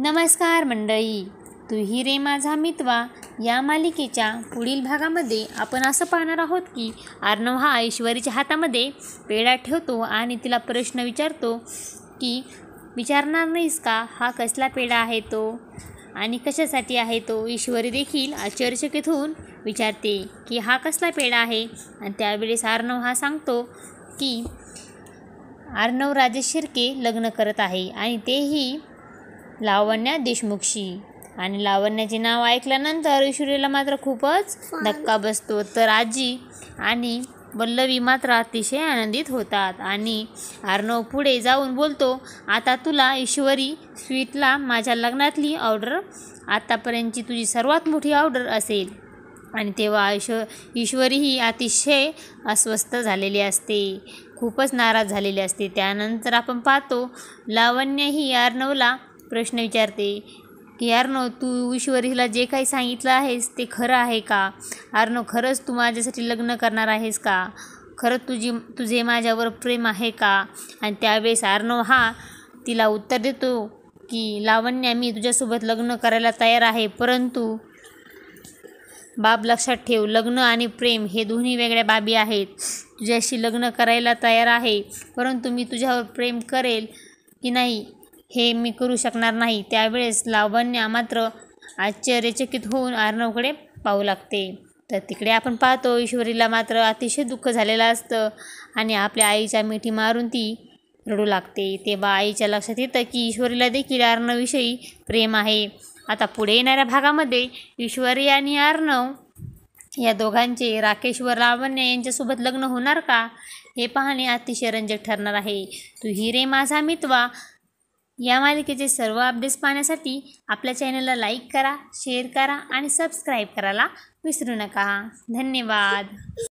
नमस्कार मंडळी, तू ही रे माझा मितवा या मालिकेच्या पुढील भागामध्ये आपण असं पाहणार आहोत की अर्णव हा ऐश्वरीच्या हातामध्ये पेढा ठेवतो आणि तिला प्रश्न विचारतो की विचारणार नाहीस का हा कसला पेढा आहे तो आणि कशासाठी आहे तो. ईश्वरी देखील आश्चर्यचकित होऊन विचारते की हा कसला पेढा आहे आणि त्यावेळेस अर्णव हा सांगतो की अर्णव राजेश शिर्के लग्न करत आहे आणि तेही लावण्या देशमुखशी. आणि लावण्याचे नाव ऐकल्यानंतर ईश्वरीला मात्र खूपच धक्का बसतो. तर आजी आणि वल्लवी मात्र अतिशय आनंदित होतात आणि अर्णव पुढे जाऊन बोलतो, आता तुला ईश्वरी स्वीटला माझ्या लग्नातली ऑर्डर आतापर्यंतची तुझी सर्वात मोठी ऑर्डर असेल. आणि तेव्हा ईश्वरी ही अतिशय अस्वस्थ झालेली असते, खूपच नाराज झालेली असते. त्यानंतर आपण पाहतो लावण्य ही अर्णवला प्रश्न विचारते की अर्णव, तू ईश्वरीला जे काही सांगितलं आहेस ते खरं आहे का. अर्णव, खरंच तू माझ्यासाठी लग्न करणार आहेस का. खरंच तुझे माझ्यावर प्रेम आहे का. आणि त्यावेळेस अर्णव हा तिला उत्तर देतो की लावण्या, मी तुझ्यासोबत लग्न करायला तयार आहे, परंतु बाब लक्षात ठेव, लग्न आणि प्रेम हे दोन्ही वेगळ्या बाबी आहेत. तुझ्याशी लग्न करायला तयार आहे, परंतु मी तुझ्यावर प्रेम करेल की नाही हे मी करू शकणार नाही. त्यावेळेस लावण्या मात्र आश्चर्यचकित होऊन अर्णवकडे पाहू लागते. तर तिकडे आपण पाहतो ईश्वरीला मात्र अतिशय दुःख झालेलं असतं आणि आपल्या आईच्या मिठी मारून ती रडू लागते. तेव्हा आईच्या लक्षात येतं की ईश्वरीला देखील अर्णवविषयी प्रेम आहे. आता पुढे येणाऱ्या भागामध्ये ईश्वरी आणि अर्णव या दोघांचे राकेश व लावण्य यांच्यासोबत लग्न होणार का हे पाहणे अतिशय रंजक ठरणार आहे. तू ही रे माझा मितवा या मालिकेचे सर्व अपडेट्स पाहण्यासाठी आपल्या चॅनलला लाईक करा, शेअर करा आणि सबस्क्राईब करायला विसरू नका. धन्यवाद.